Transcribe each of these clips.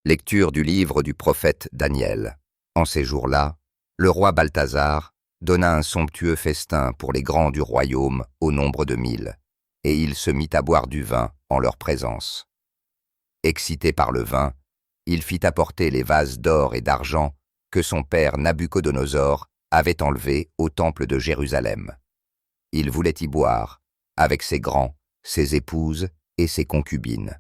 Lecture du livre du prophète Daniel. En ces jours-là, le roi Balthazar donna un somptueux festin pour les grands du royaume au nombre de 1000, et il se mit à boire du vin en leur présence. Excité par le vin, il fit apporter les vases d'or et d'argent que son père Nabuchodonosor avait enlevés au temple de Jérusalem. Il voulait y boire, avec ses grands, ses épouses et ses concubines.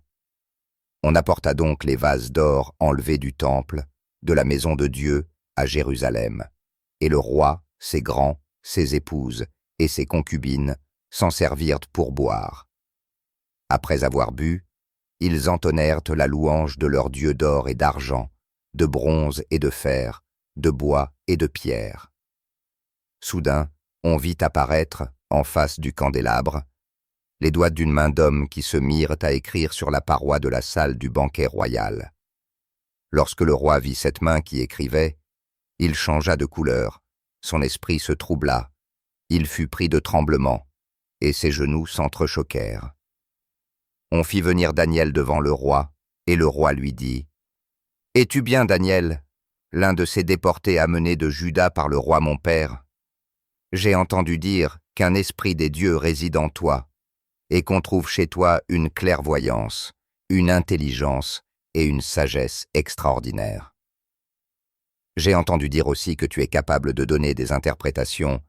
On apporta donc les vases d'or enlevés du temple, de la maison de Dieu, à Jérusalem, et le roi, ses grands, ses épouses et ses concubines s'en servirent pour boire. Après avoir bu, ils entonnèrent la louange de leur Dieu d'or et d'argent, de bronze et de fer, de bois et de pierre. Soudain, on vit apparaître, en face du candélabre, les doigts d'une main d'homme qui se mirent à écrire sur la paroi de la salle du banquet royal. Lorsque le roi vit cette main qui écrivait, il changea de couleur, son esprit se troubla, il fut pris de tremblement, et ses genoux s'entrechoquèrent. On fit venir Daniel devant le roi, et le roi lui dit « Es-tu bien, Daniel, l'un de ces déportés amenés de Juda par le roi mon père? J'ai entendu dire qu'un esprit des dieux réside en toi, et qu'on trouve chez toi une clairvoyance, une intelligence et une sagesse extraordinaires. J'ai entendu dire aussi que tu es capable de donner des interprétations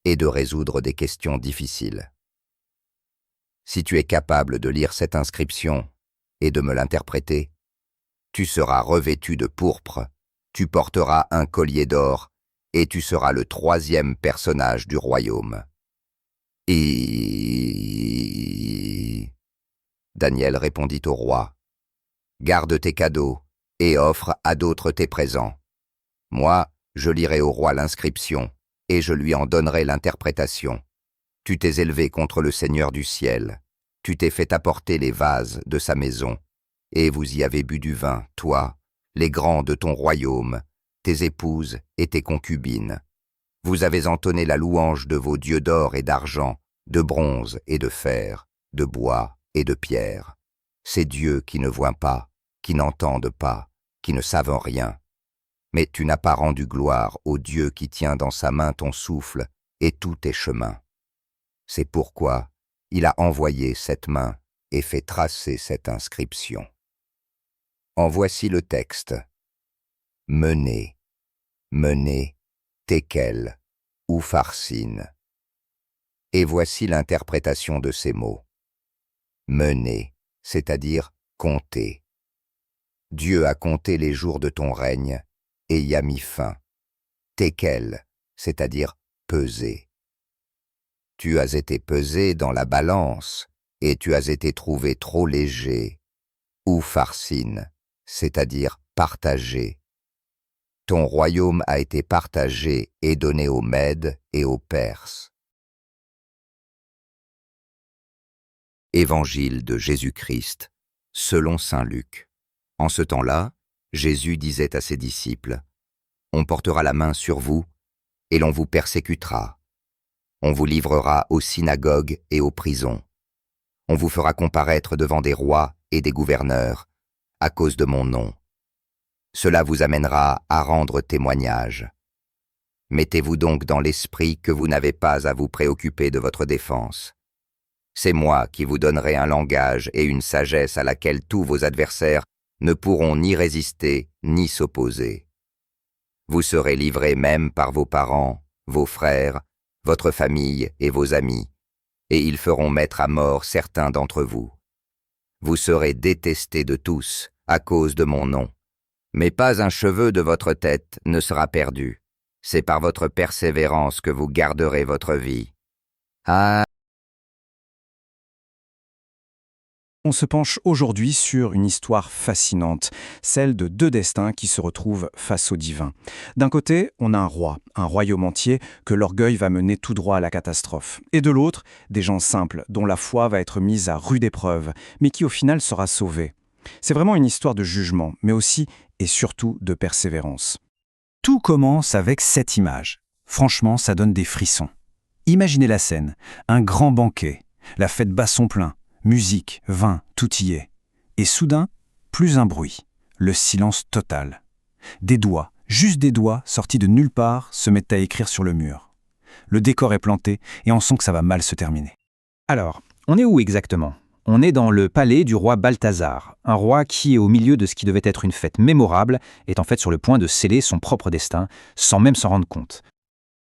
et de résoudre des questions difficiles. Si tu es capable de lire cette inscription et de me l'interpréter, tu seras revêtu de pourpre, tu porteras un collier d'or, et tu seras le 3e personnage du royaume. » Daniel répondit au roi, « Garde tes cadeaux et offre à d'autres tes présents. Moi, je lirai au roi l'inscription, et je lui en donnerai l'interprétation. Tu t'es élevé contre le Seigneur du ciel, tu t'es fait apporter les vases de sa maison, et vous y avez bu du vin, toi, les grands de ton royaume, tes épouses et tes concubines. Vous avez entonné la louange de vos dieux d'or et d'argent, de bronze et de fer, de bois et de pierre. Ces dieux qui ne voient pas, qui n'entendent pas, qui ne savent rien. Mais tu n'as pas rendu gloire au Dieu qui tient dans sa main ton souffle et tous tes chemins. C'est pourquoi il a envoyé cette main et fait tracer cette inscription. En voici le texte. Menez, menez, Tekel, ou Pharsine. Et voici l'interprétation de ces mots. Menez, c'est-à-dire compter. Dieu a compté les jours de ton règne et y a mis fin. Tekel, c'est-à-dire peser. Tu as été pesé dans la balance et tu as été trouvé trop léger. Ou Pharsine, c'est-à-dire partagé. Ton royaume a été partagé et donné aux Mèdes et aux Perses. Évangile de Jésus-Christ, selon saint Luc. En ce temps-là, Jésus disait à ses disciples, « On portera la main sur vous, et l'on vous persécutera. On vous livrera aux synagogues et aux prisons. On vous fera comparaître devant des rois et des gouverneurs, à cause de mon nom. Cela vous amènera à rendre témoignage. Mettez-vous donc dans l'esprit que vous n'avez pas à vous préoccuper de votre défense. C'est moi qui vous donnerai un langage et une sagesse à laquelle tous vos adversaires ne pourront ni résister ni s'opposer. Vous serez livrés même par vos parents, vos frères, votre famille et vos amis, et ils feront mettre à mort certains d'entre vous. Vous serez détestés de tous à cause de mon nom, mais pas un cheveu de votre tête ne sera perdu. C'est par votre persévérance que vous garderez votre vie. » On se penche aujourd'hui sur une histoire fascinante, celle de 2 destins qui se retrouvent face au divin. D'un côté, on a un royaume entier que l'orgueil va mener tout droit à la catastrophe. Et de l'autre, des gens simples dont la foi va être mise à rude épreuve, mais qui au final sera sauvée. C'est vraiment une histoire de jugement, mais aussi et surtout de persévérance. Tout commence avec cette image. Franchement, ça donne des frissons. Imaginez la scène, un grand banquet, la fête bat son plein. Musique, vin, tout y est. Et soudain, plus un bruit. le silence total. Des doigts, juste des doigts, sortis de nulle part, se mettent à écrire sur le mur. Le décor est planté et on sent que ça va mal se terminer. Alors, on est où exactement ? On est dans le palais du roi Balthazar, un roi qui, au milieu de ce qui devait être une fête mémorable, est en fait sur le point de sceller son propre destin, sans même s'en rendre compte.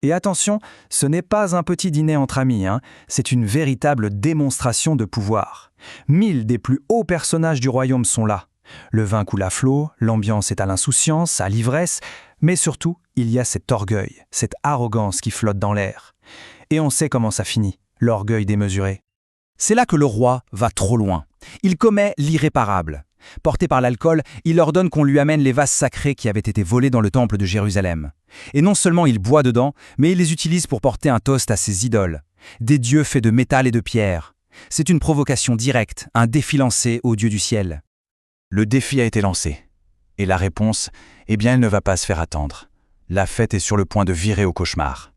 Et attention, ce n'est pas un petit dîner entre amis, c'est une véritable démonstration de pouvoir. 1000 des plus hauts personnages du royaume sont là. Le vin coule à flot, l'ambiance est à l'insouciance, à l'ivresse, mais surtout, il y a cet orgueil, cette arrogance qui flotte dans l'air. Et on sait comment ça finit, l'orgueil démesuré. C'est là que le roi va trop loin. Il commet l'irréparable. Porté par l'alcool, il ordonne qu'on lui amène les vases sacrés qui avaient été volés dans le temple de Jérusalem. Et non seulement il boit dedans, mais il les utilise pour porter un toast à ses idoles. Des dieux faits de métal et de pierre. C'est une provocation directe, un défi lancé aux dieux du ciel. Le défi a été lancé. Et la réponse, eh bien, elle ne va pas se faire attendre. La fête est sur le point de virer au cauchemar.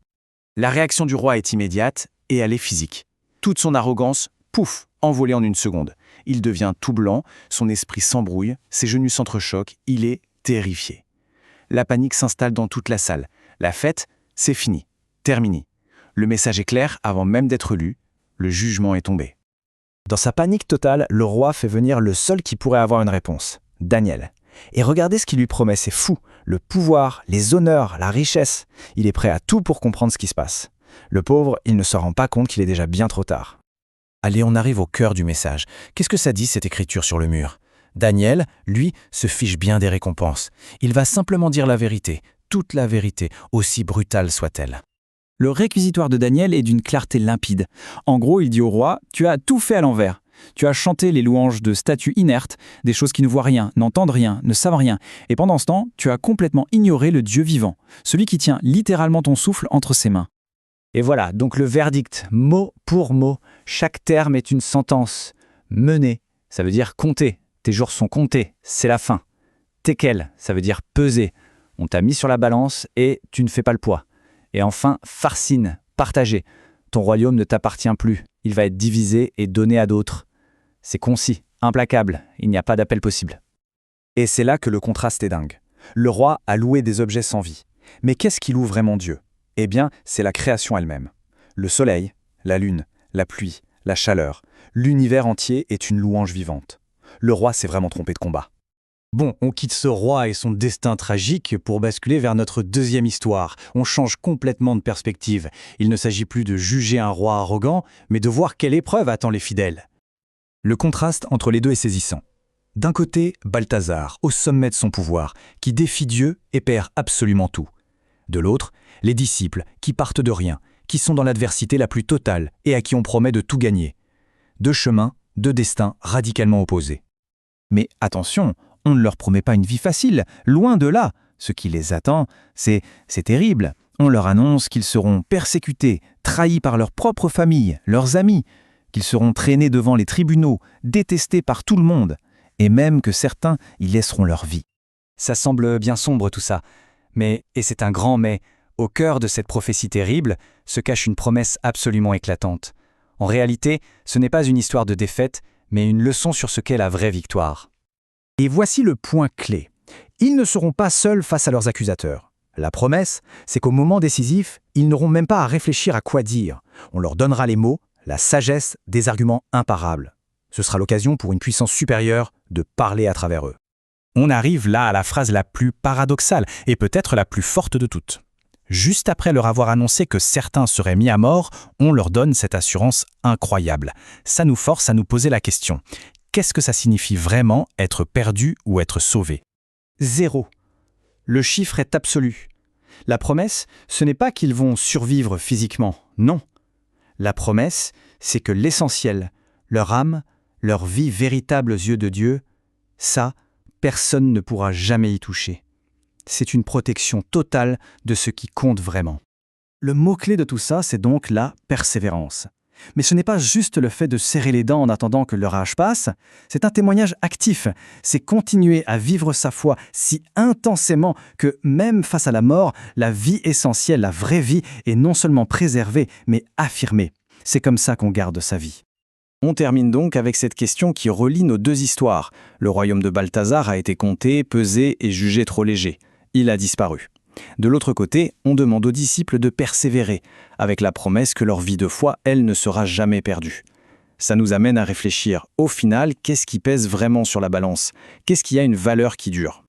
La réaction du roi est immédiate et elle est physique. Toute son arrogance, pouf, envolée en une seconde. Il devient tout blanc, son esprit s'embrouille, ses genoux s'entrechoquent, il est terrifié. La panique s'installe dans toute la salle. La fête, c'est fini, terminé. Le message est clair avant même d'être lu, le jugement est tombé. Dans sa panique totale, le roi fait venir le seul qui pourrait avoir une réponse, Daniel. Et regardez ce qu'il lui promet, c'est fou. Le pouvoir, les honneurs, la richesse. Il est prêt à tout pour comprendre ce qui se passe. Le pauvre, il ne se rend pas compte qu'il est déjà bien trop tard. Allez, on arrive au cœur du message. Qu'est-ce que ça dit, cette écriture sur le mur ? Daniel, lui, se fiche bien des récompenses. Il va simplement dire la vérité, toute la vérité, aussi brutale soit-elle. Le réquisitoire de Daniel est d'une clarté limpide. En gros, il dit au roi, tu as tout fait à l'envers. Tu as chanté les louanges de statues inertes, des choses qui ne voient rien, n'entendent rien, ne savent rien. Et pendant ce temps, tu as complètement ignoré le Dieu vivant, celui qui tient littéralement ton souffle entre ses mains. Et voilà, donc le verdict, mot pour mot, chaque terme est une sentence. Mener, ça veut dire compter, tes jours sont comptés, c'est la fin. Tekel, ça veut dire peser, on t'a mis sur la balance et tu ne fais pas le poids. Et enfin, farcine, partager, ton royaume ne t'appartient plus, il va être divisé et donné à d'autres. C'est concis, implacable, il n'y a pas d'appel possible. Et c'est là que le contraste est dingue. Le roi a loué des objets sans vie. Mais qu'est-ce qui loue vraiment Dieu ? Eh bien, c'est la création elle-même. Le soleil, la lune, la pluie, la chaleur, l'univers entier est une louange vivante. Le roi s'est vraiment trompé de combat. Bon, on quitte ce roi et son destin tragique pour basculer vers notre deuxième histoire. On change complètement de perspective. Il ne s'agit plus de juger un roi arrogant, mais de voir quelle épreuve attend les fidèles. Le contraste entre les deux est saisissant. D'un côté, Balthazar, au sommet de son pouvoir, qui défie Dieu et perd absolument tout. De l'autre, les disciples, qui partent de rien, qui sont dans l'adversité la plus totale et à qui on promet de tout gagner. Deux chemins, deux destins radicalement opposés. Mais attention, on ne leur promet pas une vie facile, loin de là. Ce qui les attend, c'est terrible. On leur annonce qu'ils seront persécutés, trahis par leur propre famille, leurs amis, qu'ils seront traînés devant les tribunaux, détestés par tout le monde, et même que certains y laisseront leur vie. Ça semble bien sombre tout ça, mais, et c'est un grand mais, au cœur de cette prophétie terrible se cache une promesse absolument éclatante. En réalité, ce n'est pas une histoire de défaite, mais une leçon sur ce qu'est la vraie victoire. Et voici le point clé. Ils ne seront pas seuls face à leurs accusateurs. La promesse, c'est qu'au moment décisif, ils n'auront même pas à réfléchir à quoi dire. On leur donnera les mots, la sagesse, des arguments imparables. Ce sera l'occasion pour une puissance supérieure de parler à travers eux. On arrive là à la phrase la plus paradoxale et peut-être la plus forte de toutes. Juste après leur avoir annoncé que certains seraient mis à mort, on leur donne cette assurance incroyable. Ça nous force à nous poser la question. Qu'est-ce que ça signifie vraiment être perdu ou être sauvé ? 0. Le chiffre est absolu. La promesse, ce n'est pas qu'ils vont survivre physiquement, non. La promesse, c'est que l'essentiel, leur âme, leur vie véritable aux yeux de Dieu, ça, personne ne pourra jamais y toucher. C'est une protection totale de ce qui compte vraiment. Le mot-clé de tout ça, c'est donc la persévérance. Mais ce n'est pas juste le fait de serrer les dents en attendant que l'orage passe, c'est un témoignage actif, c'est continuer à vivre sa foi si intensément que même face à la mort, la vie essentielle, la vraie vie, est non seulement préservée, mais affirmée. C'est comme ça qu'on garde sa vie. On termine donc avec cette question qui relie nos deux histoires. Le royaume de Balthazar a été compté, pesé et jugé trop léger. Il a disparu. De l'autre côté, on demande aux disciples de persévérer, avec la promesse que leur vie de foi, elle, ne sera jamais perdue. Ça nous amène à réfléchir, au final, qu'est-ce qui pèse vraiment sur la balance? Qu'est-ce qui a une valeur qui dure?